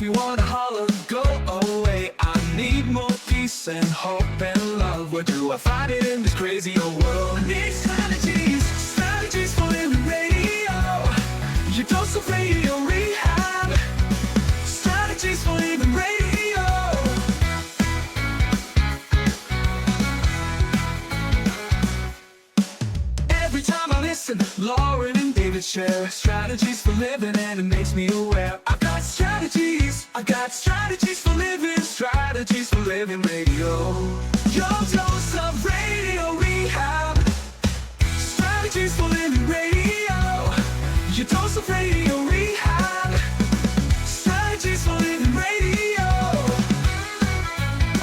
me wanna holler, go away. I need more peace and hope and love. Where do I find it in this crazy old world? I need strategies, strategies for living radio. Your dose of radio rehab. Strategies for living radio. Every time I listen, Lauren and David share strategies for living, and it makes me aware. I've got strategies for living, strategies for living radio. Your dose of radio rehab. Strategies for living radio. Your dose of radio rehab. Strategies for living radio.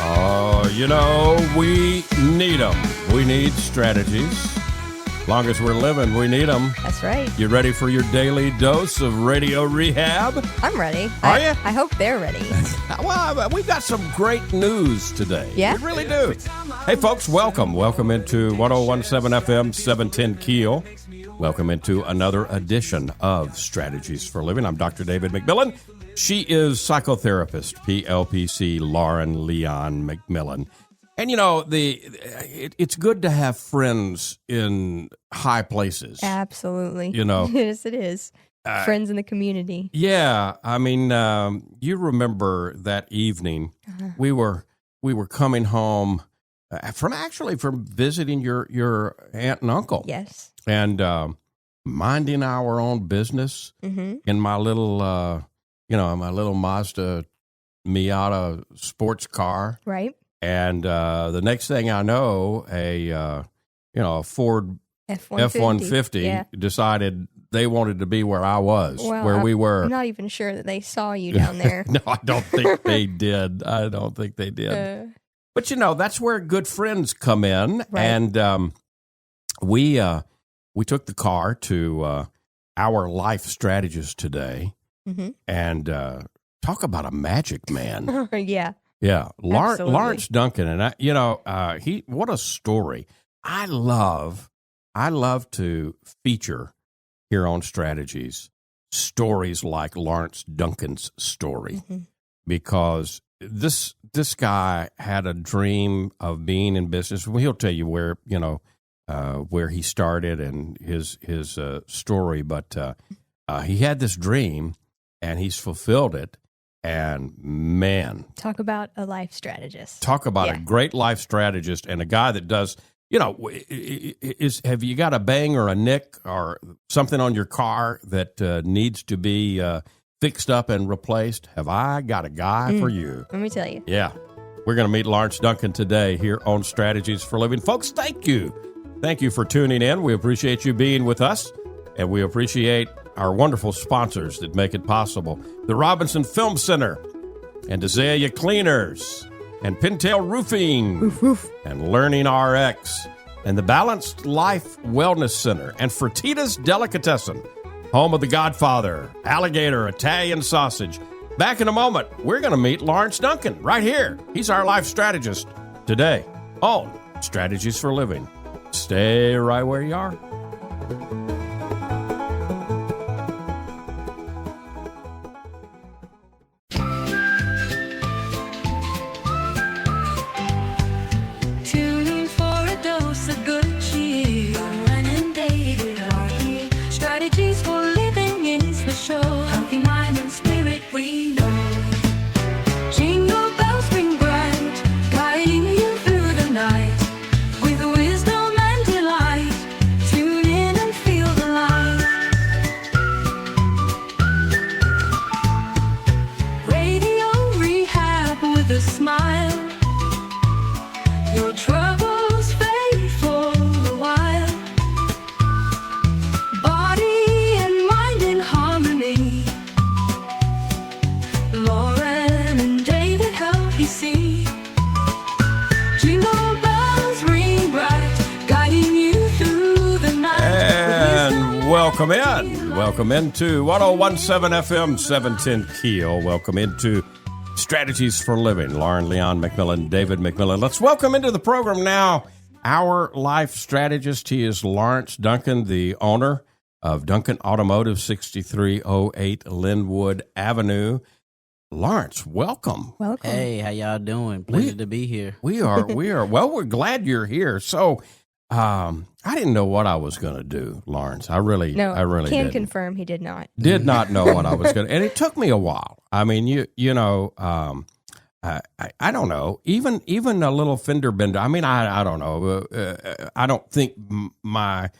Oh, you know, we need them. We need strategies. Long as we're living, we need them. That's right. You ready for your daily dose of radio rehab? I'm ready. Are you? I hope they're ready. Well, we've got some great news today. Yeah? We really do. Hey, folks, welcome. Welcome into 101.7 FM, 710 Keel. Welcome into another edition of Strategies for Living. I'm Dr. David McMillan. She is psychotherapist, PLPC Lauren Leon McMillan. And, you know, it's good to have friends in high places. Absolutely. You know. Yes, it is. Friends in the community. Yeah. I mean, you remember that evening we were coming home from visiting your aunt and uncle. Yes. And minding our own business in my little, my little Mazda Miata sports car. Right. And the next thing I know, a Ford F-150 decided they wanted to be where I was, where we were. I'm not even sure that they saw you down there. No, I don't think they did. But, you know, that's where good friends come in. Right. And we took the car to our life strategist today and talk about a magic man. Yeah. Yeah, Absolutely. Lawrence Duncan, and what a story. I love to feature here on Strategies stories like Lawrence Duncan's story, because this guy had a dream of being in business. Well, he'll tell you where he started and his story, but he had this dream and he's fulfilled it. And man, talk about a life strategist. Talk about a great life strategist and a guy that does, have you got a bang or a nick or something on your car that needs to be fixed up and replaced? Have I got a guy for you? Let me tell you. Yeah. We're going to meet Lawrence Duncan today here on Strategies for Living. Folks, thank you. Thank you for tuning in. We appreciate you being with us, and we appreciate our wonderful sponsors that make it possible. The Robinson Film Center, and Azalea Cleaners, and Pintail Roofing, and Learning RX, and the Balanced Life Wellness Center, and Fertitta's Delicatessen, home of The Godfather, Alligator Italian Sausage. Back in a moment, we're going to meet Lawrence Duncan right here. He's our life strategist today on Strategies for Living. Stay right where you are. Welcome into 101.7 FM, 710 Keel. Welcome into Strategies for Living. Lauren Leon McMillan, David McMillan. Let's welcome into the program now our life strategist. He is Lawrence Duncan, the owner of Duncan Automotive, 6308 Linwood Avenue. Lawrence, welcome. Welcome. Hey, how y'all doing? Pleasure to be here. We are. Well, we're glad you're here. So, I didn't know what I was going to do, Lawrence. I really can didn't. confirm he did not. Did not know what I was going to, and it took me a while. I mean, you know, I don't know, even a little fender bender. I mean, I don't know. I don't think my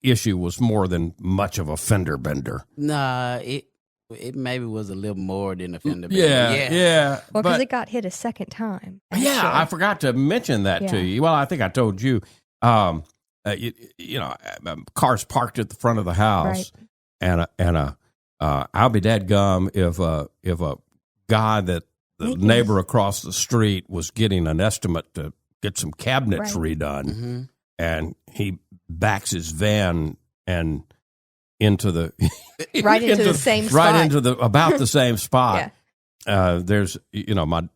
issue was more than much of a fender bender. Nah, it maybe was a little more than a fender bender. Yeah. Well, because but- it got hit a second time. Yeah, actually. I forgot to mention that to you. Well, I think I told you. Cars parked at the front of the house, Right. and I'll be dadgum if a guy that the neighbor across the street was getting an estimate to get some cabinets redone, Mm-hmm. and he backs his van and into the Right into the same spot. right into about the same spot. There's my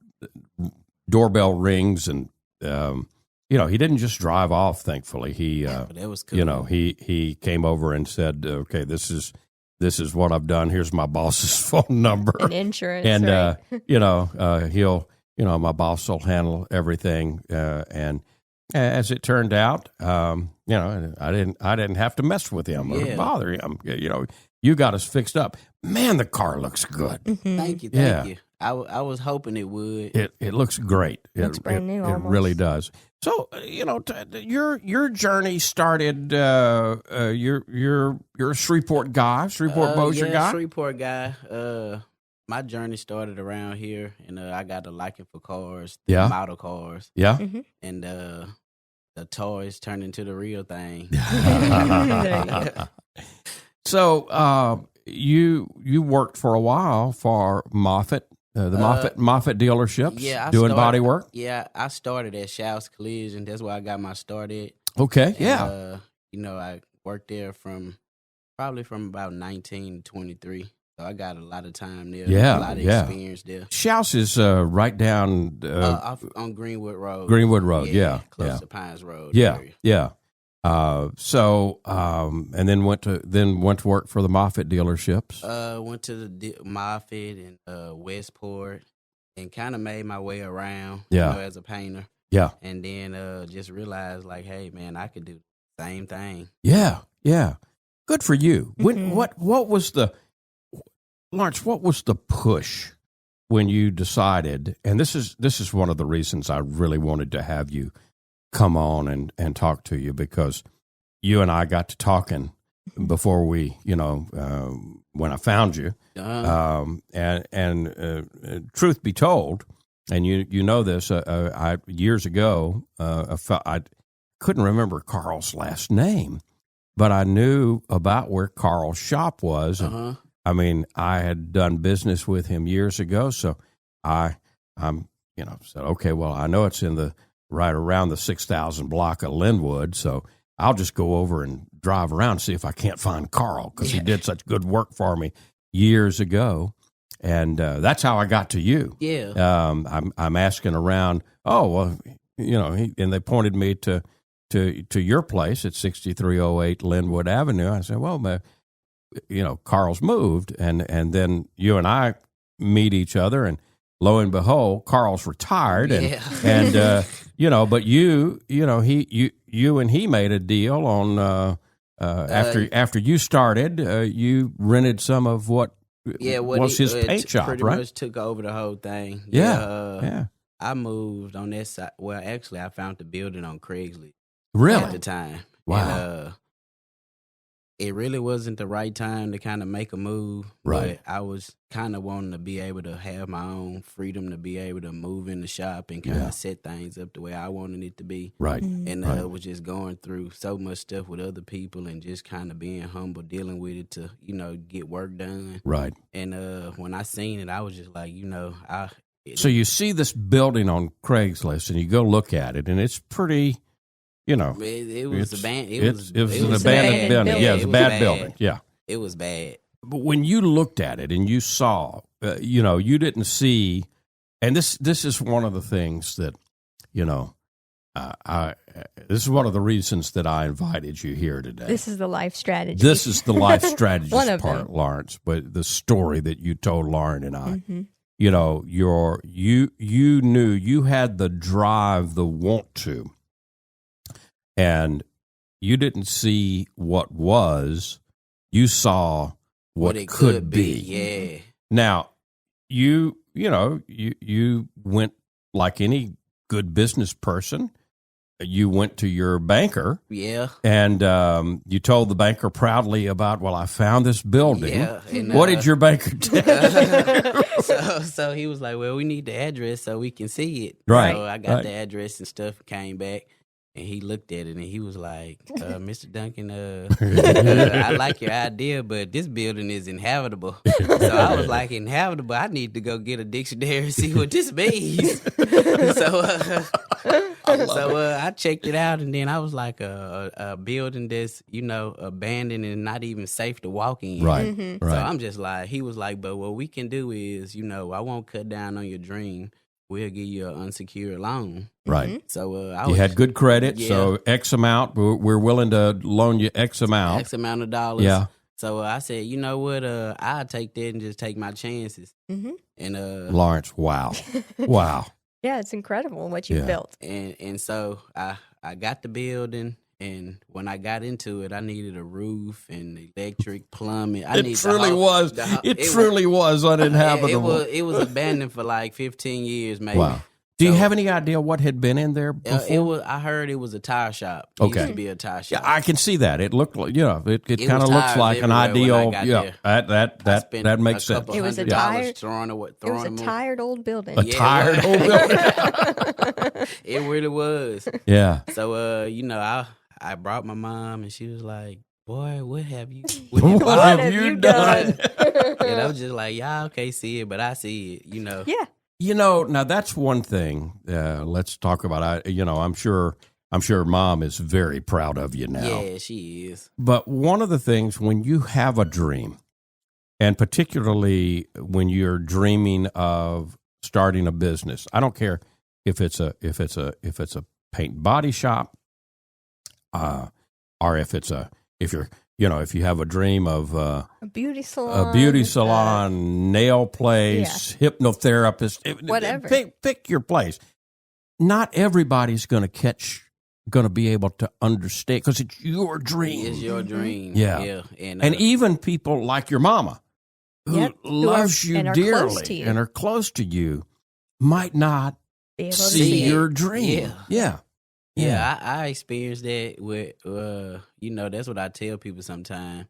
doorbell rings, and he didn't just drive off. Thankfully, he That was cool. he came over and said, "Okay, this is what I've done. Here's my boss's phone number And insurance. and right. he'll my boss will handle everything." And as it turned out, I didn't have to mess with him or bother him. You got us fixed up. Man, the car looks good. Mhm. Thank you. I was hoping it would. It looks great. Looks brand new, It almost. really does. So your journey started. You're a Shreveport guy, Shreveport Bossier guy. Shreveport guy. My journey started around here, and I got a liking for cars, model cars, Yeah. and the toys turned into the real thing. There you go. So you worked for a while for Moffitt, the Moffitt dealerships, doing body work. Yeah, I started at Shouse Collision. That's where I got my start at. Okay, And, I worked there from about 19 to 23. So I got a lot of time there. Yeah, a lot of experience there. Shouse is right down Off on Greenwood Road. Greenwood Road. Yeah, close to Pines Road. yeah, area. yeah. And then went to work for the Moffitt dealerships. Went to the Moffitt and Westport, and kind of made my way around. As a painter. Yeah, And then just realized, like, hey man, I could do the same thing. yeah. Good for you. Mhm. What was the Lawrence? What was the push when you decided? And this is one of the reasons I really wanted to have you come on and talk to you, because you and I got to talking before we, when I found you. And truth be told, and you know this, I years ago, I couldn't remember Carl's last name, but I knew about where Carl's shop was. And, I mean, I had done business with him years ago, so I'm said, okay, well, I know it's in right around the 6,000 block of Linwood, so I'll just go over and drive around and see if I can't find Carl, because he did such good work for me years ago. And that's how I got to you. Yeah. I'm asking around. Oh, well, and they pointed me to your place at 6308 Linwood Avenue. I said, well, Carl's moved, and then you and I meet each other, and lo and behold, Carl's retired, but you and he made a deal on after you started, you rented some of what was his paint shop, pretty right? much took over the whole thing. Yeah. I moved on that side. Well, actually, I found the building on Craigslist Really? at the time. Wow. And, it really wasn't the right time to kind of make a move. Right. But I was kind of wanting to be able to have my own freedom to be able to move in the shop and kind of set things up the way I wanted it to be. Right. And was just going through so much stuff with other people and just kind of being humble, dealing with it to, get work done. Right. And when I seen it, I was just like, So you see this building on Craigslist, and you go look at it, and it's pretty... It was abandoned. It was an abandoned building. Yeah, it was a bad building. Yeah, it was bad. But when you looked at it and you saw, you didn't see, and this is one of the things that, this is one of the reasons that I invited you here today. This is the life strategy. This is the life strategist One of part, them. Lawrence, but the story that you told Lauren and I. Mhm. you know, you knew you had the drive, the want to, and you didn't see what was, you saw what it could be. Yeah. Now, you went like any good business person. You went to your banker. Yeah. And you told the banker proudly about, well, I found this building. Yeah. And, what did your banker tell you? so he was like, well, we need the address so we can see it. Right. So I got the address and stuff, came back, and he looked at it, and he was like, Mr. Duncan, I like your idea, but this building is inhabitable. So I was like, inhabitable? I need to go get a dictionary and see what this means. I checked it out, and then I was like, a building that's, abandoned and not even safe to walk in. Right, So I'm just like, he was like, but what we can do is, I won't cut down on your dream. We'll give you an unsecured loan. Right. So you had good credit, Yeah. so X amount, we're willing to loan you X amount. X amount of dollars. Yeah. So I said, you know what? I'll take that and just take my chances. Mm-hmm. And Lawrence, wow. Wow. Yeah, it's incredible what you built. And so I got the building, and when I got into it, I needed a roof and electric, plumbing. It truly was uninhabitable. It was abandoned for like 15 years, maybe. Wow. Do you have any idea what had been in there before? I heard it was a tire shop. It Okay. used to be a tire shop. Yeah, I can see that. It looked like, it kind of was looks tires like an everywhere when I ideal. got there. That makes sense. It was a $100 tired old building. A tired old building. It really was. Yeah. So I brought my mom, and she was like, "Boy, what have you What have you done?" And I was just like, "Y'all can't see it, but I see it." Yeah. Now that's one thing. Let's talk about. I'm sure Mom is very proud of you now. Yeah, she is. But one of the things when you have a dream, and particularly when you're dreaming of starting a business, I don't care if it's a paint and body shop, or if you have a dream of A beauty salon. Nail place, hypnotherapist, Whatever. Pick your place. Not everybody's going to be able to understand because it's your dream. It's your dream. Yeah. And even people like your mama who loves you dearly and are close to you might not Be able to see see your it. dream. Yeah. Yeah. I experienced that with, that's what I tell people sometimes.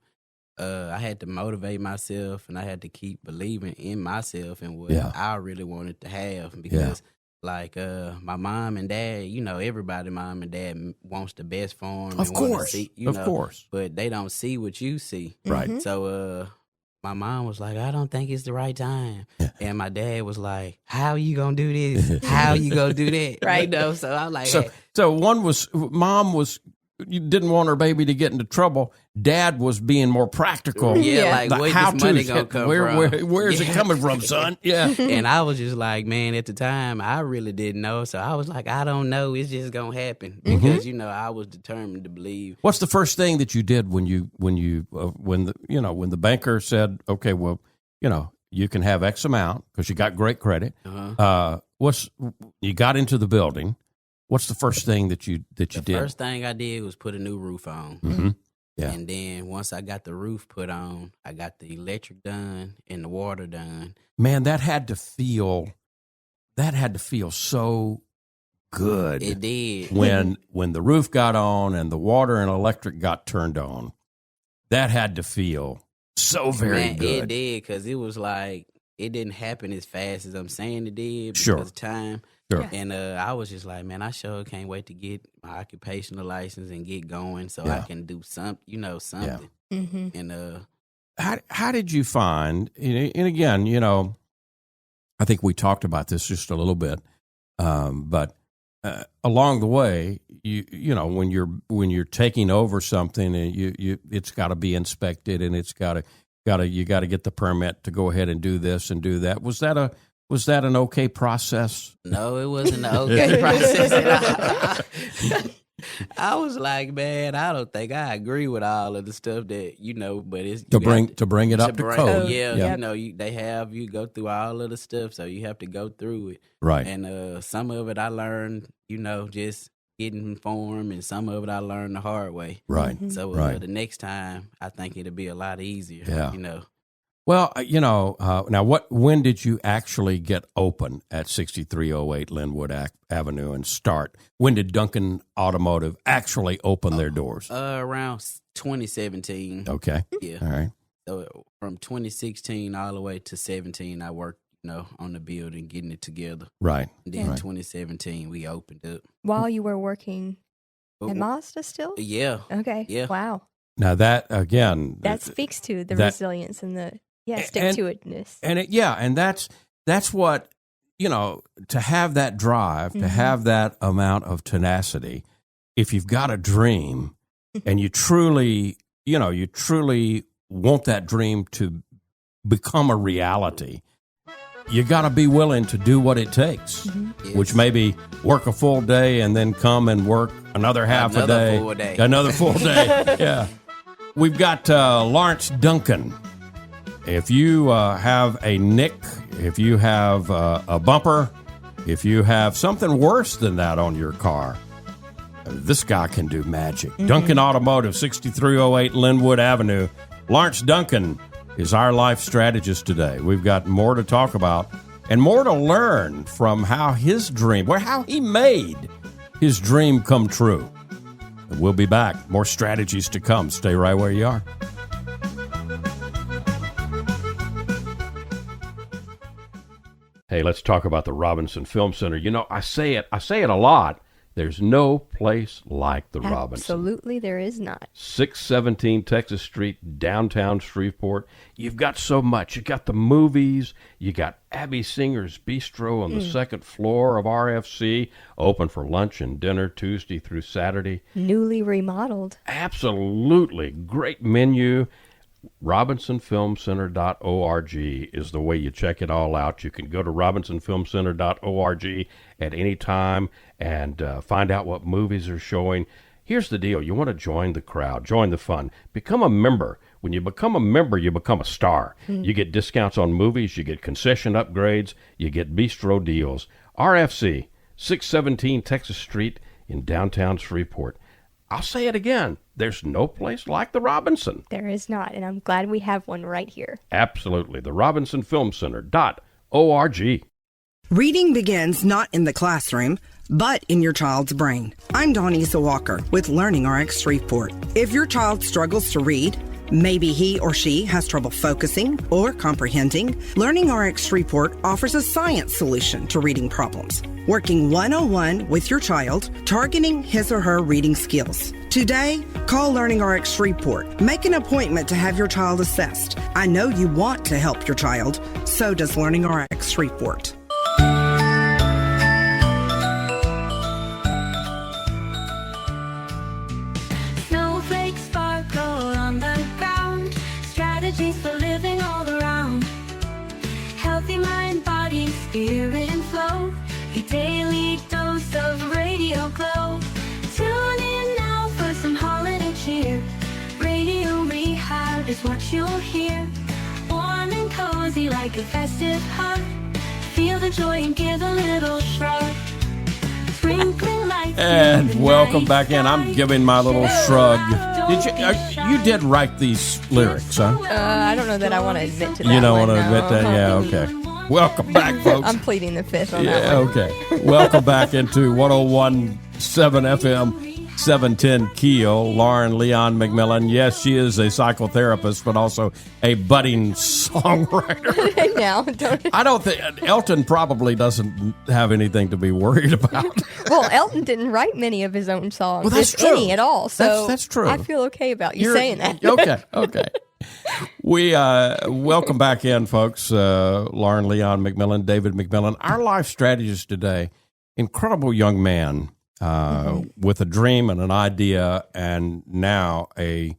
I had to motivate myself, and I had to keep believing in myself and what I really wanted to have because, my mom and dad, everybody, mom and dad wants the best for them. Of course. Of course. But they don't see what you see. Right. So, my mom was like, I don't think it's the right time. And my dad was like, how you going to do this? How you going to do that? Right. So I was like, So Mom you didn't want her baby to get into trouble. Dad was being more practical. Yeah. like where's this money going to come from? Where's it coming from, son? Yeah. And I was just like, man, at the time, I really didn't know. So I was like, I don't know. It's just going to happen. Because, I was determined to believe. What's the first thing that you did when the banker said, okay, well, you can have X amount because you got great credit. You got into the building. What's the first thing that you did? The first thing I did was put a new roof on. Mm-hmm. Yeah. And then once I got the roof put on, I got the electric done and the water done. Man, that had to feel so good. It did. When the roof got on and the water and electric got turned on. That had to feel so very good. It did, because it was like, it didn't happen as fast as I'm saying it did because of time. Sure. And I was just like, man, I sure can't wait to get my occupational license and get going so I can do something. Mm-hmm. And how did you find? And again, I think we talked about this just a little bit, but along the way, when you're taking over something, it's got to be inspected, and it's you got to get the permit to go ahead and do this and do that. Was that an okay process? No, it wasn't an okay process at all. I was like, man, I don't think I agree with all of the stuff that but it's to bring it up to code. Yeah, you go through all of the stuff, so you have to go through it. Right. And some of it I learned, just getting informed, and some of it I learned the hard way. Right. So the next time, I think it'll be a lot easier. Yeah. Well, now when did you actually get open at 6308 Linwood Avenue and start? When did Duncan Automotive actually open their doors? Around 2017. Okay. Yeah. All right. So from 2016 all the way to 17, I worked, on the building, getting it together. Right. And then 2017, we opened up. While you were working at Mazda still? Yeah. Okay. Yeah. Wow. Now that, again... That speaks to the resilience and the stick-to-itness. And that's what, to have that drive, to have that amount of tenacity, if you've got a dream and you truly want that dream to become a reality, you got to be willing to do what it takes, which may be work a full day and then come and work another half a day. Another full day. Yeah. We've got Lawrence Duncan. If you have a nick, if you have a bumper, if you have something worse than that on your car, this guy can do magic. Duncan Automotive, 6308 Linwood Avenue. Lawrence Duncan is our life strategist today. We've got more to talk about and more to learn from how he made his dream come true. We'll be back. More strategies to come. Stay right where you are. Hey, let's talk about the Robinson Film Center. I say it a lot. There's no place like the Robinson. Absolutely, there is not. 617 Texas Street, downtown Shreveport. You've got so much. You got the movies. You got Abby Singer's Bistro on the second floor of RFC, open for lunch and dinner Tuesday through Saturday. Newly remodeled. Absolutely. Great menu. RobinsonFilmCenter.org is the way you check it all out. You can go to RobinsonFilmCenter.org at any time and find out what movies are showing. Here's the deal. You want to join the crowd, join the fun, become a member. When you become a member, you become a star. You get discounts on movies, you get concession upgrades, you get bistro deals. RFC, 617 Texas Street in downtown Shreveport. I'll say it again. There's no place like the Robinson. There is not, and I'm glad we have one right here. Absolutely. The RobinsonFilmCenter.org. Reading begins not in the classroom, but in your child's brain. I'm Donisa Walker with Learning RX Shreveport. If your child struggles to read, maybe he or she has trouble focusing or comprehending, Learning RX Shreveport offers a science solution to reading problems, working one-on-one with your child, targeting his or her reading skills. Today, call Learning RX Shreveport. Make an appointment to have your child assessed. I know you want to help your child, so does Learning RX Shreveport. Snowflakes sparkle on the ground, strategies for living all around. Healthy mind, body, spirit, and flow. Your daily dose of radio glow. Tune in now for some holiday cheer. Radio Rehab is what you'll hear. Warm and cozy like a festive hug. Feel the joy and give a little shrug. Sprinkling lights. And welcome back in. I'm giving my little shrug. Did you did write these lyrics, huh? I don't know that I want to admit to that. You don't one, want to no. admit that? Yeah, okay. Welcome back, folks. I'm pleading the fifth on that Yeah, one. okay. Welcome back into 101.7 FM, 710 Keel. Lauren Leon McMillan. Yes, she is a psychotherapist, but also a budding songwriter. Now, don't. I don't think Elton probably doesn't have anything to be worried about. Well, Elton didn't write many of his own songs, Well, that's if true. any at all. So That's true. I feel okay about you saying that. Okay. We welcome back in, folks. Lauren Leon McMillan, David McMillan, our life strategist today. Incredible young man with a dream and an idea, and now a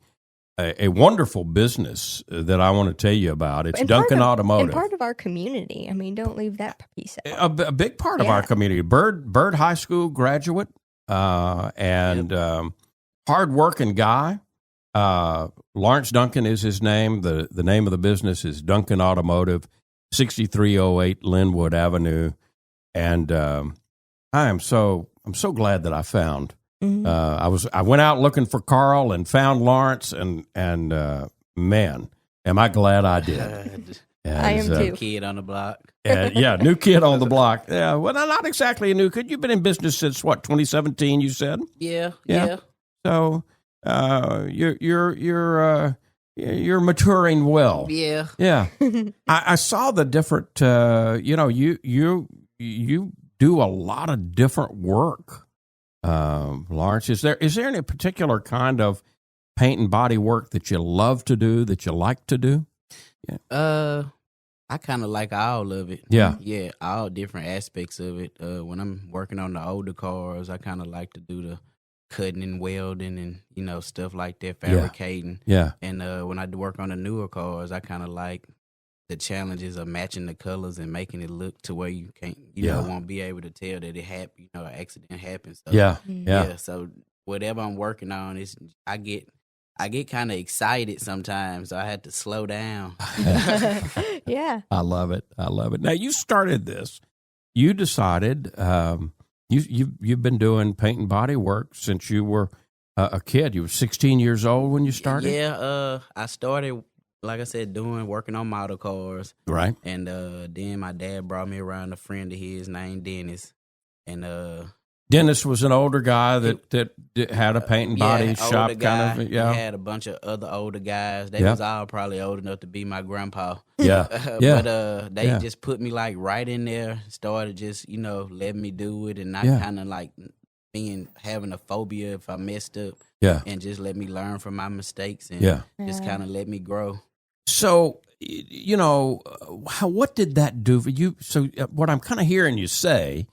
wonderful business that I want to tell you about. It's Duncan Automotive. And part of our community. I mean, don't leave that piece out. A big part of our community. Bird High School graduate. and hard-working guy. Lawrence Duncan is his name. The name of the business is Duncan Automotive, 6308 Linwood Avenue. And I'm so glad that I found. I went out looking for Carl and found Lawrence, and man, am I glad I did. I am too. Kid on the block. New kid on the block. Yeah, well, not exactly a new kid. You've been in business since what, 2017? You said. Yeah. So you're maturing well. Yeah. I saw the different. You do a lot of different work, Lawrence. Is there any particular kind of paint and body work that you love to do, that you like to do? I kind of like all of it. Yeah, all different aspects of it. When I'm working on the older cars, I kind of like to do the cutting and welding and stuff like that, fabricating. Yeah. And when I do work on the newer cars, I kind of like the challenges of matching the colors and making it look to where you can't, won't be able to tell that it happened, an accident happened. So, yeah. So whatever I'm working on is, I get kind of excited sometimes. So I had to slow down. Yeah. I love it. Now you started this. You decided you've been doing paint and body work since you were a kid. You were 16 years old when you started. Yeah. I started, like I said, working on model cars. Right. And then my dad brought me around a friend of his named Dennis. And Dennis was an older guy that had a paint and body shop guy. kind of. Yeah. He had a bunch of other older guys. They was all probably old enough to be my grandpa. Yeah. But they just put me like right in there, started just, letting me do it and not kind of like having a phobia if I messed up. Yeah. And just let me learn from my mistakes and just kind of let me grow. So, what did that do for you? So what I'm kind of hearing you say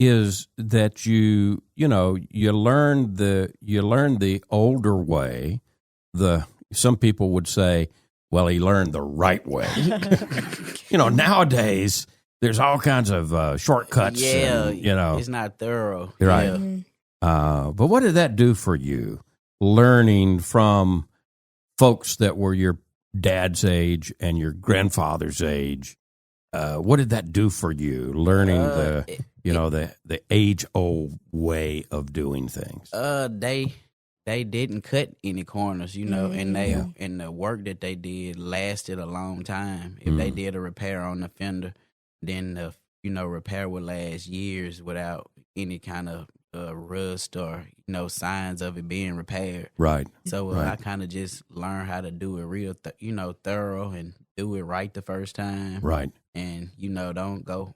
is that you learned the older way. Some people would say, well, he learned the right way. Nowadays there's all kinds of shortcuts. Yeah, and, it's not thorough. Right. Yeah. But what did that do for you, learning from folks that were your dad's age and your grandfather's age? What did that do for you, learning the age-old way of doing things? They didn't cut any corners, and and the work that they did lasted a long time. If they did a repair on the fender, then the repair would last years without any kind of rust or signs of it being repaired. Right. So I kind of just learned how to do it real, thorough and do it right the first time. Right. And don't go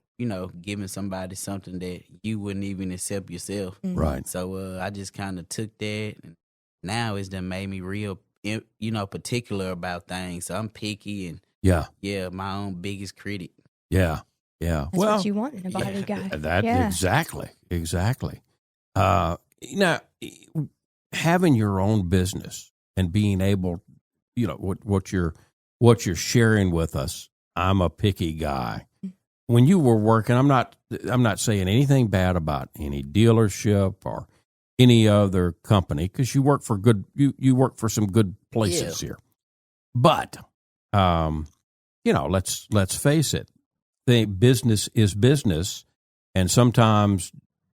giving somebody something that you wouldn't even accept yourself. Right. So I just kind of took that, and now it's done made me real, particular about things. So I'm picky and my own biggest critic. Yeah. That's what you want in a body guy. Exactly. Now, having your own business and being able, what you're sharing with us. I'm a picky guy. When you were working, I'm not saying anything bad about any dealership or any other company, because you work for you work for some good places here. But let's face it, the business is business, and sometimes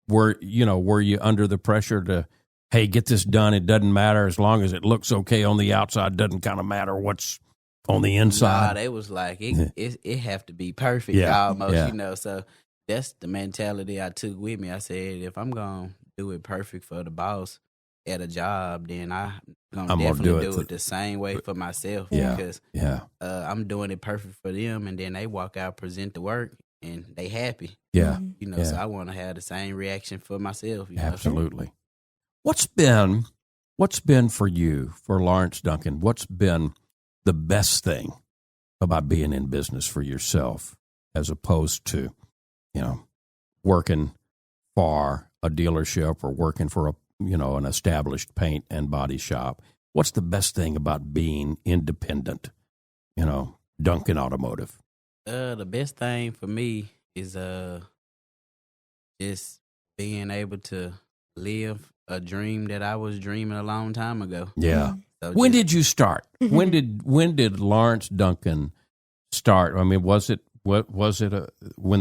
were you under the pressure to, hey, get this done. It doesn't matter as long as it looks okay on the outside. Doesn't kind of matter what's on the inside. Nah, they was like it have to be perfect almost, So that's the mentality I took with me. I said, if I'm gonna do it perfect for the boss at a job, then I'm definitely do it the same way for myself. Because I'm doing it perfect for them, and then they walk out, present the work, and they happy. Yeah. So I want to have the same reaction for myself. Absolutely. What's been for you, for Lawrence Duncan, what's been the best thing about being in business for yourself, as opposed to, working for a dealership or working for an established paint and body shop? What's the best thing about being independent, Duncan Automotive? The best thing for me is just being able to live a dream that I was dreaming a long time ago. Yeah. So When just- did you start? When did Lawrence Duncan start? I mean, was it when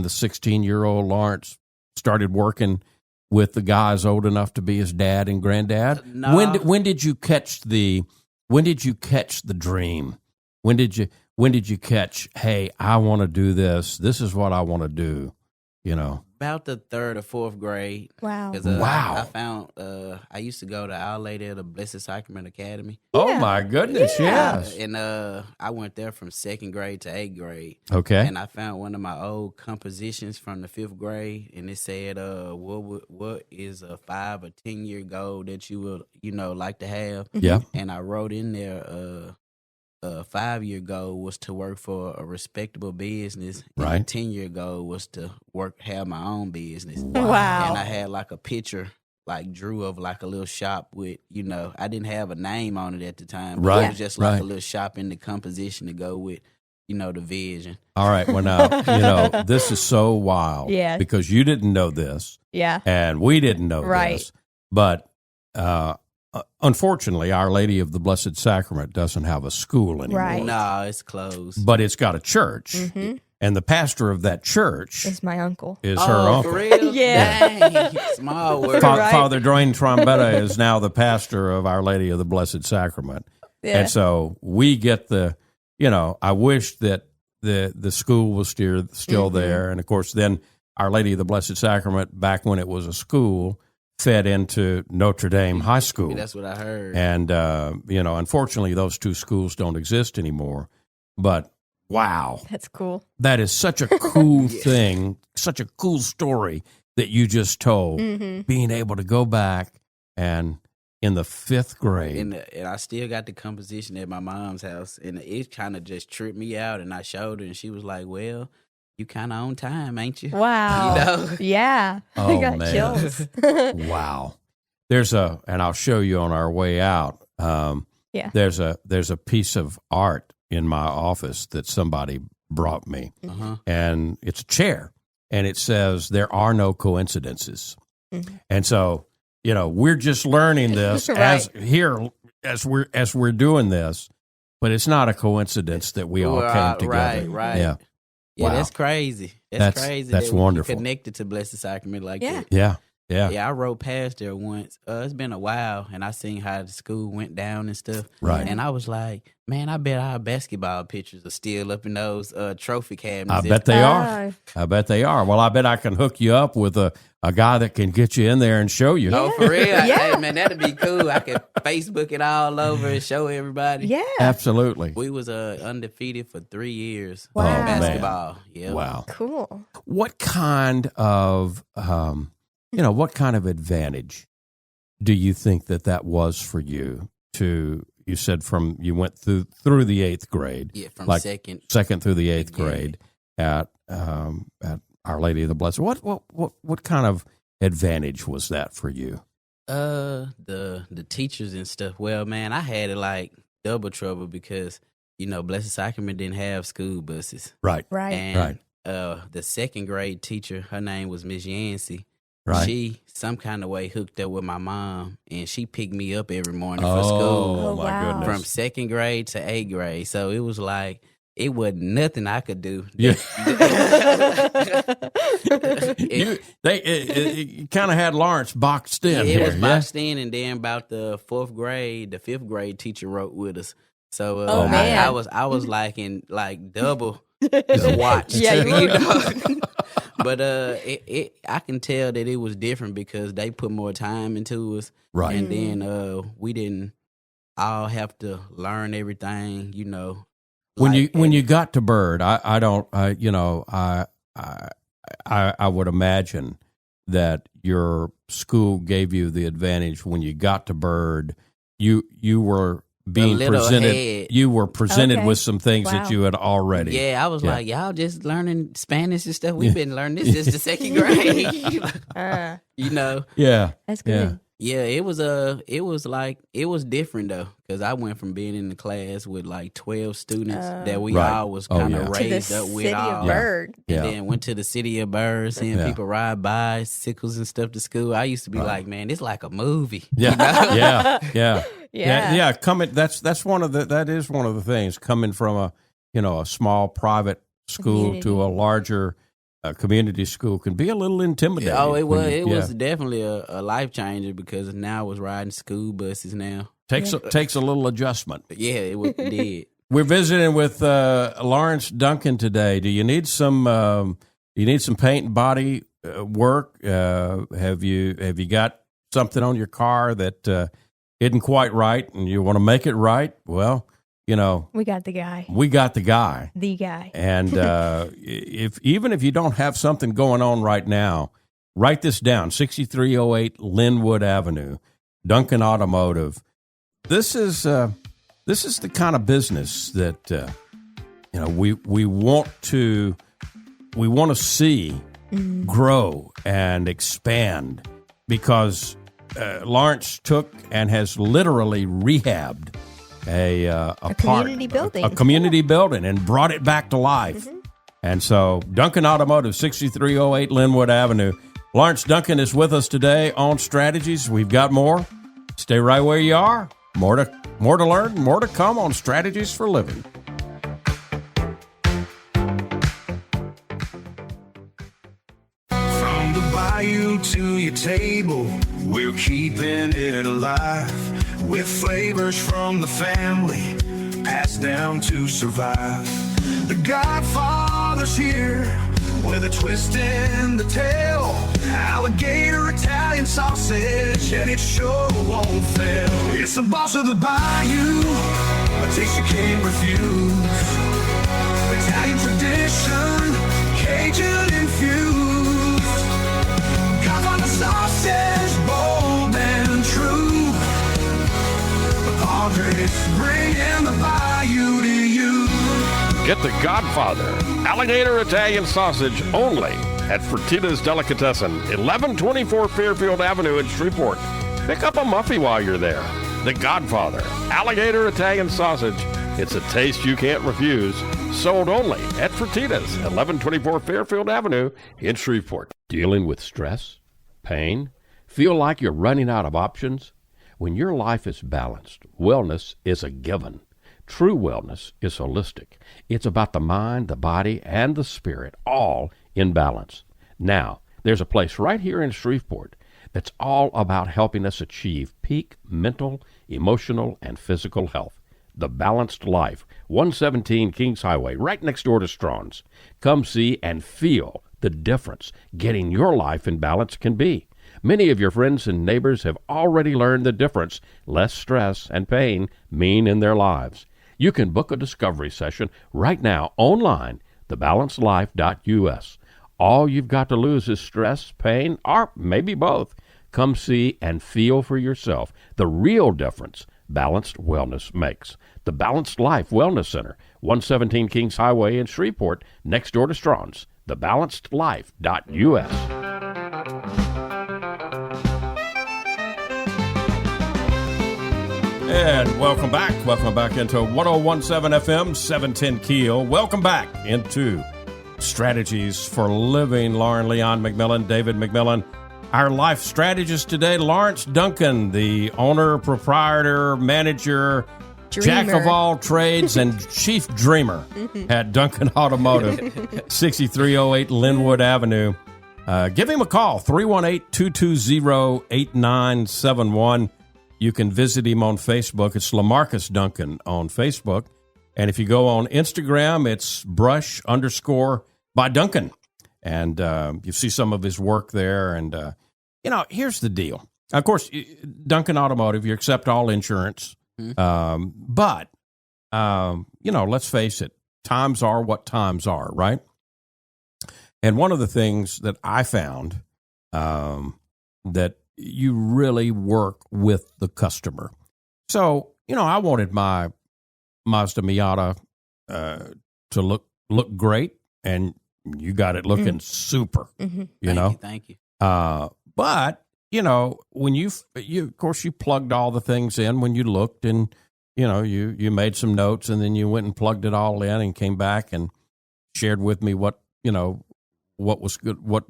the 16-year-old Lawrence started working with the guys old enough to be his dad and granddad? No. When did you catch the dream? When did you catch, hey, I want to do this. This is what I want to do, you know? About the 3rd or 4th grade. Wow. 'Cause, Wow. I found, I used to go to Our Lady of the Blessed Sacrament Academy. Oh, my goodness, yes. And I went there from 2nd grade to 8th grade. Okay. And I found one of my old compositions from the 5th grade, and it said, what is a 5 or 10 year goal that you would, like to have? Yeah. And I wrote in there, a 5-year goal was to work for a respectable business. And Right. a 10-year goal was to have my own business. Wow. And I had like a picture, like drew of like a little shop with, I didn't have a name on it at the time. But Right, It was just like right. a little shop in the composition to go with, the vision. All right. Well, now, this is so wild. Yes. Because you didn't know this. Yeah. And we didn't know Right. this. But unfortunately, Our Lady of the Blessed Sacrament doesn't have a school anymore. Right. No, it's closed. But it's got a church. Mm-hmm. And the pastor of that church It's my uncle. is her uncle. For real? Yeah. Dang, small world. Right. Father Dwayne Trombetta is now the pastor of Our Lady of the Blessed Sacrament. Yeah. And so we get I wish that the school was still Mm-hmm. there. And of course, then Our Lady of the Blessed Sacrament, back when it was a school, fed into Notre Dame High School. That's what I heard. And, unfortunately, those two schools don't exist anymore. But wow, That's cool. that is such a cool thing, such a cool story that you just told. Mm-hmm. Being able to go back and in the 5th grade. And I still got the composition at my mom's house, and it kind of just tripped me out. And I showed her, and she was like, "Well, you kind of on time, ain't you?" Wow. You know? Yeah. Oh, I got man. chills. Wow. And I'll show you on our way out. Yeah. There's a piece of art in my office that somebody brought me, Uh-huh. and it's a chair, and it says, "There are no coincidences." Mhm. And so, we're just learning this Right. as we're doing this, but it's not a coincidence that we all came together. Right. Yeah. Yeah, Wow. that's crazy. That's crazy. that's that we wonderful. Connected to Blessed Sacrament like Yeah. that. Yeah. Yeah. Yeah, I rode past there once. It's been a while, and I seen how the school went down and stuff. Right. And I was like, man, I bet our basketball pictures are still up in those trophy cabinets. I bet they are. I bet they are. Well, I bet I can hook you up with a guy that can get you in there and show you. Oh, for real? Yeah. Hey, man, that'd be cool. I could Facebook it all over and show everybody. Yeah. Absolutely. We was undefeated for 3 years. Wow. in Oh, man. basketball. Yeah. Wow. Cool. What kind of advantage do you think that was for you you said you went through the 8th grade. Yeah, from like second. second through the 8th Yeah. grade at Our Lady of the Blessed. What kind of advantage was that for you? The teachers and stuff. Well, man, I had it like double trouble because, Blessed Sacrament didn't have school buses. Right. Right. And the 2nd grade teacher, her name was Miss Yancey. Right. She some kind of way hooked up with my mom, and she picked me up every morning Oh, for school Oh, my wow. goodness. from 2nd grade to 8th grade. So it was like it wasn't nothing I could do. Yeah. It- You kind of had Lawrence boxed in it here. was boxed in, and then about the 4th grade, the 5th grade teacher wrote with us. So Oh, man. I was like in like double watch. Yeah, you know. But I can tell that it was different because they put more time into us, Right. and then we didn't all have to learn everything. When like- you got to Byrd, I would imagine that your school gave you the advantage when you got to Byrd. You were being little presented. ahead. You were presented Okay. with some things that Wow. you had already. Yeah, I was Yeah. like, y'all just learning Spanish and stuff. We've been learning this since the 2nd grade. Uh, You know. Yeah. that's Yeah. good. Yeah, it was different though, because I went from being in the class with like 12 students that we Right. all was Oh, kind yeah. of To the raised up with city all. of Bird. Yeah. And then went to the city of Birds, seeing Yeah. people ride bicycles and stuff to school. I used to be like, man, it's like a movie. Yeah, yeah. Yeah. Coming. That is one of the things, coming from a small private school to Community. a larger community school can be a little intimidating. Oh, it when was. you- It yeah. was definitely a life changer, because now I was riding school buses now. takes a little adjustment. But yeah, it did. We're visiting with Lawrence Duncan today. Do you need some paint and body work? Have you got something on your car that isn't quite right and you want to make it right? Well, We got the guy. we got the guy. The guy. And even if you don't have something going on right now, write this down: 6308 Linwood Avenue, Duncan Automotive. This is the kind of business that we want to see grow and expand, because Lawrence took and has literally rehabbed a community building. a community building, and brought it back to life. And so Duncan Automotive, 6308 Linwood Avenue. Lawrence Duncan is with us today on Strategies. We've got more. Stay right where you are. More to learn, more to come on Strategies for Living. From the bayou to your table, we're keeping it alive with flavors from the family, passed down to survive. The Godfather's here with a twist in the tail. Alligator Italian sausage, and it sure won't fail. It's the boss of the bayou, a taste you can't refuse. Italian tradition, Cajun infused. Godfather sausage, bold and true. The Padres bringing the bayou to you. Get the Godfather Alligator Italian Sausage only at Fertitta's Delicatessen, 1124 Fairfield Avenue in Shreveport. Pick up a muffy while you're there. The Godfather Alligator Italian Sausage. It's a taste you can't refuse. Sold only at Fertitta's, 1124 Fairfield Avenue in Shreveport. Dealing with stress, pain, feel like you're running out of options? When your life is balanced, wellness is a given. True wellness is holistic. It's about the mind, the body, and the spirit, all in balance. Now, there's a place right here in Shreveport that's all about helping us achieve peak mental, emotional, and physical health. The Balanced Life, 117 Kings Highway, right next door to Strawn's. Come see and feel the difference getting your life in balance can be. Many of your friends and neighbors have already learned the difference less stress and pain mean in their lives. You can book a discovery session right now online, thebalancedlife.us. All you've got to lose is stress, pain, or maybe both. Come see and feel for yourself the real difference balanced wellness makes. The Balanced Life Wellness Center, 117 Kings Highway in Shreveport, next door to Strawn's, thebalancedlife.us. And welcome back into 1017 FM, 710 Keel. Welcome back into Strategies for Living. Lauren Leon McMillan, David McMillan. Our life strategist today, Lawrence Duncan, the owner, proprietor, manager, jack of all trades, and chief dreamer at Duncan Automotive, 6308 Linwood Avenue. Give him a call, 318-220-8971. You can visit him on Facebook. It's Lamarcus Duncan on Facebook. And if you go on Instagram, it's brush_by Duncan. And you see some of his work there. And, here's the deal. Of course, Duncan Automotive, you accept all insurance. But let's face it, times are what times are, right? And one of the things that I found that you really work with the customer. So, I wanted my Mazda Miata to look great, and you got it looking super, Thank you. But, when you of course you plugged all the things in when you looked, and you made some notes, and then you went and plugged it all in and came back and shared with me what was good, what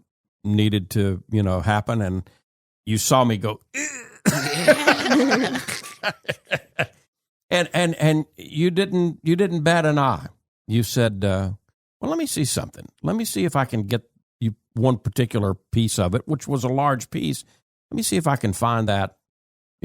needed to happen, and you saw me go and you didn't bat an eye. You said, well, let me see something. Let me see if I can get you one particular piece of it, which was a large piece. Let me see if I can find that,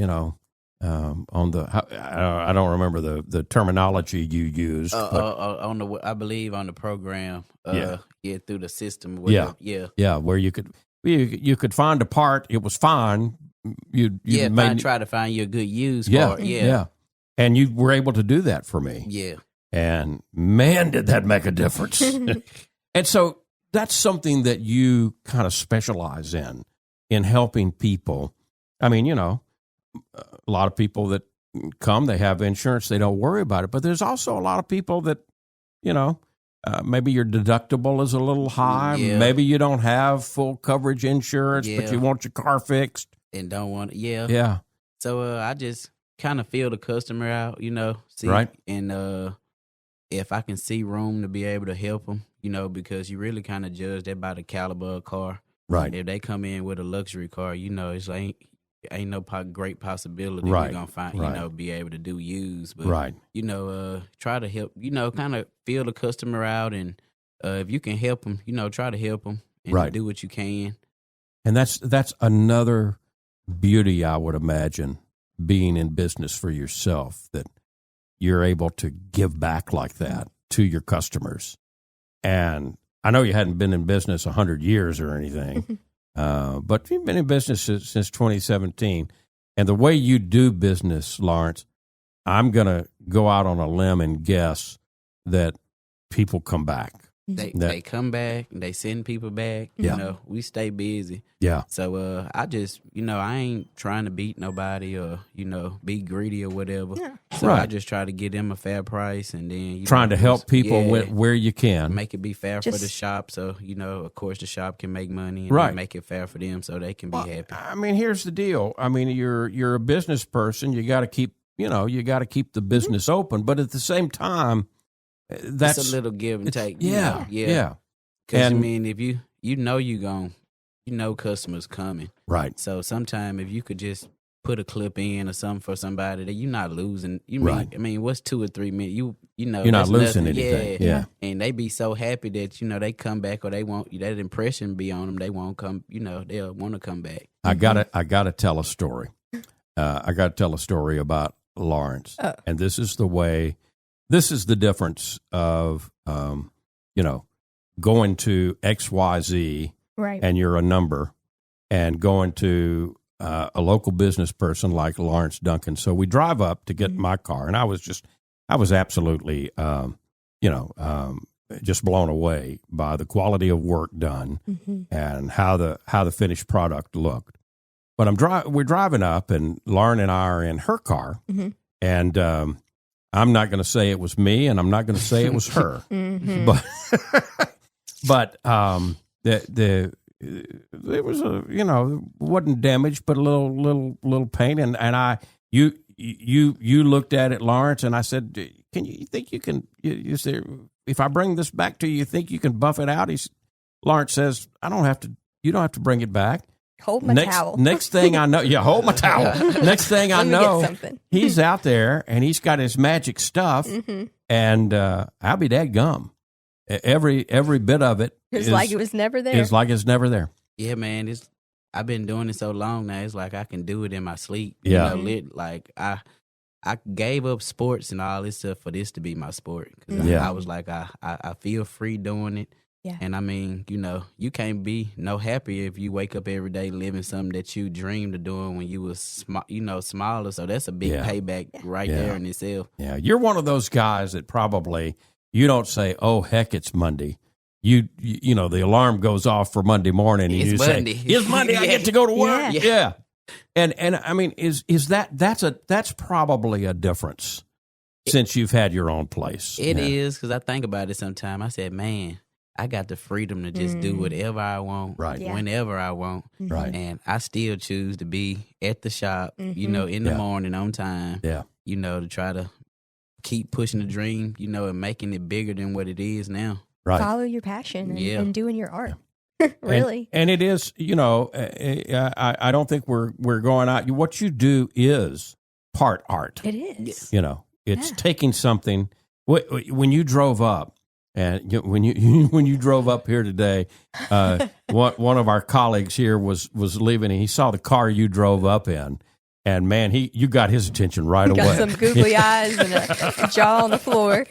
on the, I don't remember the terminology you used. I believe on the program, through the system. Where you could find a part. It was fine. Try to find you a good use for it. Yeah. And you were able to do that for me. Yeah. And man, did that make a difference. And so that's something that you kind of specialize in helping people. I mean, a lot of people that come, they have insurance, they don't worry about it. But there's also a lot of people that, maybe your deductible is a little high. Yeah. Maybe you don't have full coverage insurance, but you want your car fixed. And don't want it. Yeah. Yeah. So I just kind of feel the customer out, see, right. And if I can see room to be able to help them, because you really kind of judge that by the caliber of car. Right. If they come in with a luxury car, it's like ain't no great possibility right. you're gonna find, right. Be able to do use. But right. Try to help, kind of feel the customer out, and if you can help them, try to help them and right. do what you can. And that's another beauty, I would imagine, being in business for yourself, that you're able to give back like that to your customers. And I know you hadn't been in business 100 years or anything, but you've been in business since 2017. And the way you do business, Lawrence, I'm going to go out on a limb and guess that people come back. They come back, they send people back. Yeah. We stay busy. Yeah. So I just, I ain't trying to beat nobody or, be greedy or whatever. Yeah. So right. I just try to get them a fair price, and then trying to help people where you can. Make it be fair for the shop, so of course the shop can make money, and right. make it fair for them so they can be happy. I mean, here's the deal. I mean, you're a business person. You got to keep the business open, but at the same time, that's it's a little give and take. Yeah. Because if you know customers coming, right? So sometimes if you could just put a clip in or something for somebody that you're not losing. Right. I mean, what's 2 or 3 minutes? You're not losing anything. Yeah. And they be so happy that they come back, or they want that impression be on them. They won't come. They'll want to come back. I gotta tell a story. I got to tell a story about Lawrence, and this is the difference of, going to XYZ, right. and you're a number, and going to a local business person like Lawrence Duncan. So we drive up to get my car, and I was absolutely, just blown away by the quality of work done and how the finished product looked. But we're driving up, and Lauren and I are in her car, and I'm not going to say it was me, and I'm not going to say it was her, but it was wasn't damaged, but a little paint, and you looked at it, Lawrence, and I said, you think you can? You said, if I bring this back to you, you think you can buff it out? Lawrence says, I don't have to. You don't have to bring it back. Hold my towel. Next thing I know, hold my towel. Next thing I know, he's out there and he's got his magic stuff, and I'll be dadgum. Every bit of it is like it was never there. It's like it's never there. Yeah, man. I've been doing it so long now. It's like I can do it in my sleep. Yeah. Like I gave up sports and all this stuff for this to be my sport. 'Cause I was like, I feel free doing it. Yeah. And I mean, you can't be no happier if you wake up every day living something that you dreamed of doing when you was smaller. So that's a big payback right there in itself. Yeah, you're one of those guys that probably you don't say, "Oh heck, it's Monday." You the alarm goes off for Monday morning, and it's you Monday. say, "It's Monday. I get to go to work." Yeah. And I mean, is that's probably a difference since you've had your own place. It is, because I think about it sometimes. I said, man, I got the freedom to just do whatever I want, whenever I want. Right. And I still choose to be at the shop, in the morning on time, to try to keep pushing the dream, and making it bigger than what it is now. Right. Follow your passion and doing your art. Really. And it is, I don't think we're going out. What you do is part art. It is. It's taking something. When you drove up, and when you drove up here today, one of our colleagues here was leaving, and he saw the car you drove up in. And man, you got his attention right away. Got some googly eyes and a jaw on the floor.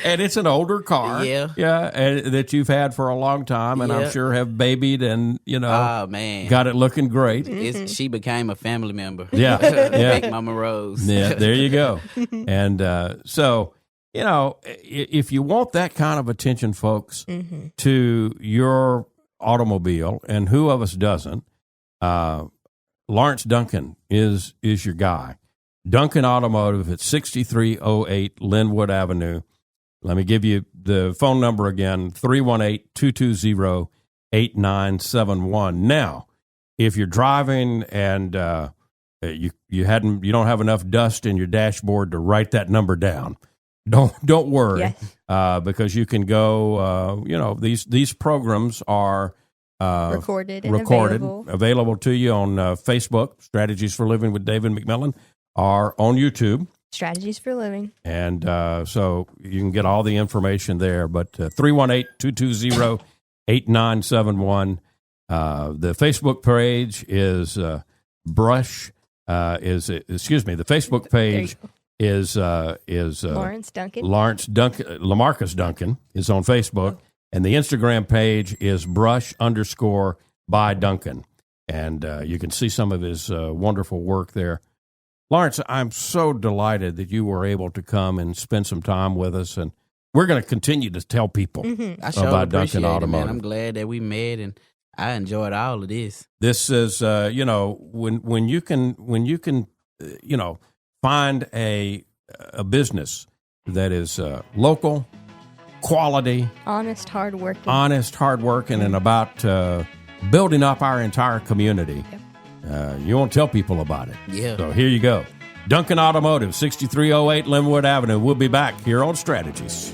And it's an older car, and that you've had for a long time, and I'm sure have babied and oh man, got it looking great. She became a family member. Big Mama Rose. Yeah, there you go. And so if you want that kind of attention, folks, to your automobile, and who of us doesn't? Lawrence Duncan is your guy. Duncan Automotive at 6308 Linwood Avenue. Let me give you the phone number again, 318-220-8971. Now, if you're driving and you don't have enough dust in your dashboard to write that number down, don't worry, because you can go. These programs are recorded and available to you on Facebook, Strategies for Living with David McMillan, or on YouTube, Strategies for Living. And so you can get all the information there. But 318-220-8971. The Facebook page is the Facebook page is Lawrence Duncan. Lamarcus Duncan is on Facebook. And the Instagram page is brush_by Duncan. And you can see some of his wonderful work there. Lawrence, I'm so delighted that you were able to come and spend some time with us. And we're going to continue to tell people about Duncan Automotive. Man. I'm glad that we met, and I enjoyed all of this. This is, when you can find a business that is local, quality, honest, hardworking, and about building up our entire community. You want to tell people about it. Yeah. So here you go. Duncan Automotive, 6308 Linwood Avenue. We'll be back here on Strategies.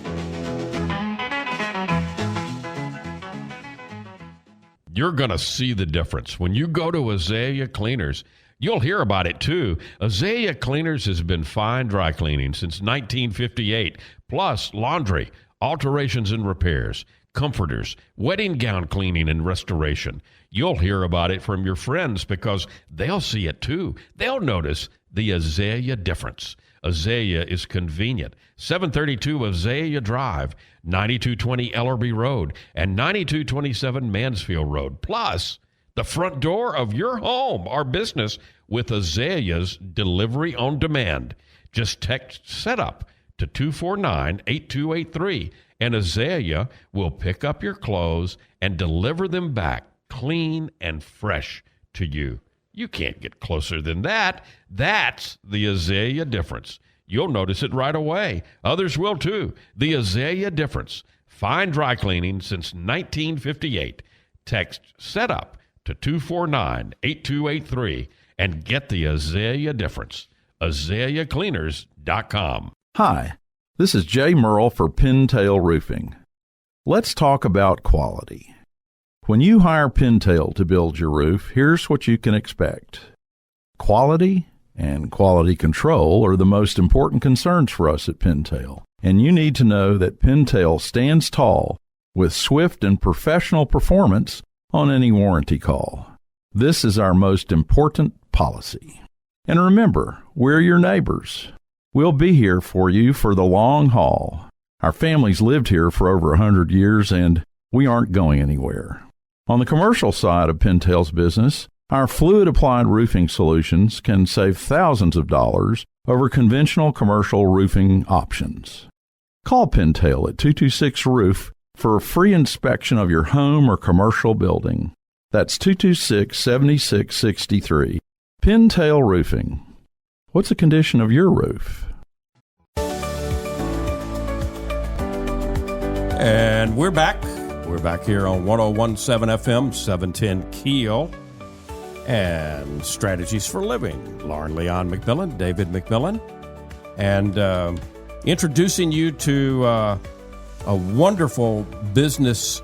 You're going to see the difference. When you go to Azalea Cleaners, you'll hear about it too. Azalea Cleaners has been fine dry cleaning since 1958, plus laundry, alterations and repairs, comforters, wedding gown cleaning and restoration. You'll hear about it from your friends because they'll see it too. They'll notice the Azalea difference. Azalea is convenient. 732 Azalea Drive, 9220 Ellerby Road, and 9227 Mansfield Road. Plus, the front door of your home or business with Azalea's delivery on demand. Just text SETUP to 249-8283, and Azalea will pick up your clothes and deliver them back clean and fresh to you. You can't get closer than that. That's the Azalea difference. You'll notice it right away. Others will too. The Azalea difference. Fine dry cleaning since 1958. Text SETUP to 249-8283 and get the Azalea difference. AzaleaCleaners.com. Hi, this is Jay Merle for Pintail Roofing. Let's talk about quality. When you hire Pintail to build your roof, here's what you can expect. Quality and quality control are the most important concerns for us at Pintail, and you need to know that Pintail stands tall with swift and professional performance on any warranty call. This is our most important policy. And remember, we're your neighbors. We'll be here for you for the long haul. Our family's lived here for over 100 years, and we aren't going anywhere. On the commercial side of Pintail's business, our fluid-applied roofing solutions can save thousands of dollars over conventional commercial roofing options. Call Pintail at 226-ROOF for a free inspection of your home or commercial building. That's 226-7663. Pintail Roofing. What's the condition of your roof? And we're back. We're back here on 101.7 FM, 710 Keel, and Strategies for Living. Lauren Leon McMillan, David McMillan, and introducing you to a wonderful business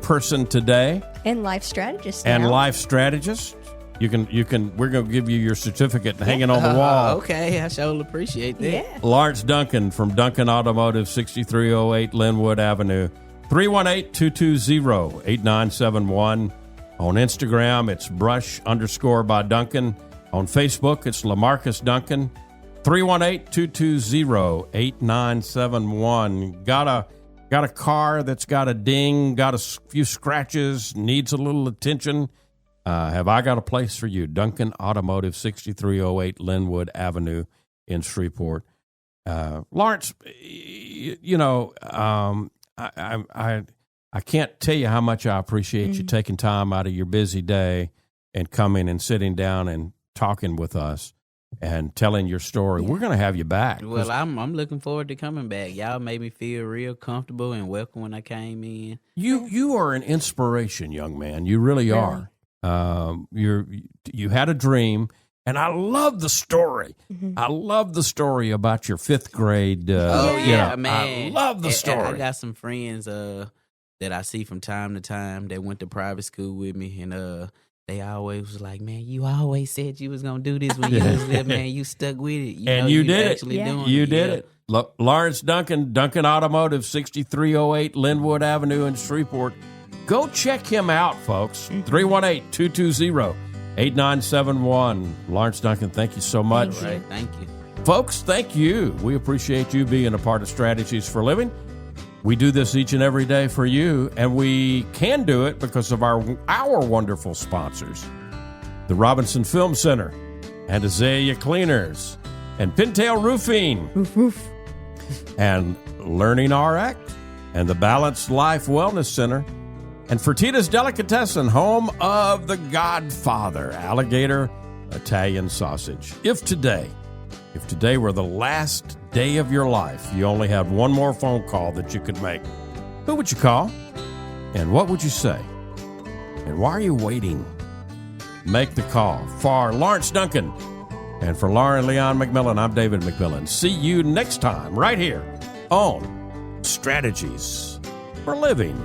person today. And life strategist. And now. life strategist. You can. We're going to give you your certificate hanging on the wall. Okay, I sure appreciate that. Yeah. Lawrence Duncan from Duncan Automotive, 6308 Linwood Avenue, 318-220-8971. On Instagram, it's brush_by Duncan. On Facebook, it's Lamarcus Duncan, 318-220-8971. Got a car that's got a ding, got a few scratches, needs a little attention. Have I got a place for you? Duncan Automotive, 6308 Linwood Avenue in Shreveport. Lawrence, I can't tell you how much I appreciate you taking time out of your busy day and coming and sitting down and talking with us and telling your story. We're going to have you back. Well, I'm looking forward to coming back. Y'all made me feel real comfortable and welcome when I came in. You are an inspiration, young man. You really are. You had a dream, and I love the story. I love the story about your fifth grade. Man! I love the story. I got some friends that I see from time to time that went to private school with me, and they always was like, "Man, you always said you was gonna do this when you was there, man. You stuck with it, you did it. You did it." Lawrence Duncan, Duncan Automotive, 6308 Linwood Avenue in Shreveport. Go check him out, folks. 318-220-8971. Lawrence Duncan, thank you so much. Right, thank you. Folks, thank you. We appreciate you being a part of Strategies for Living. We do this each and every day for you, and we can do it because of our wonderful sponsors. The Robinson Film Center, and Azalea Cleaners, and Pintail Roofing, and Learning RX, and the Balanced Life Wellness Center, and Fertitta's Delicatessen, home of the Godfather, alligator Italian sausage. If today were the last day of your life, you only had one more phone call that you could make, who would you call? And what would you say? And why are you waiting? Make the call. For Lawrence Duncan and for Lauren Leon McMillan, I'm David McMillan. See you next time right here on Strategies for Living.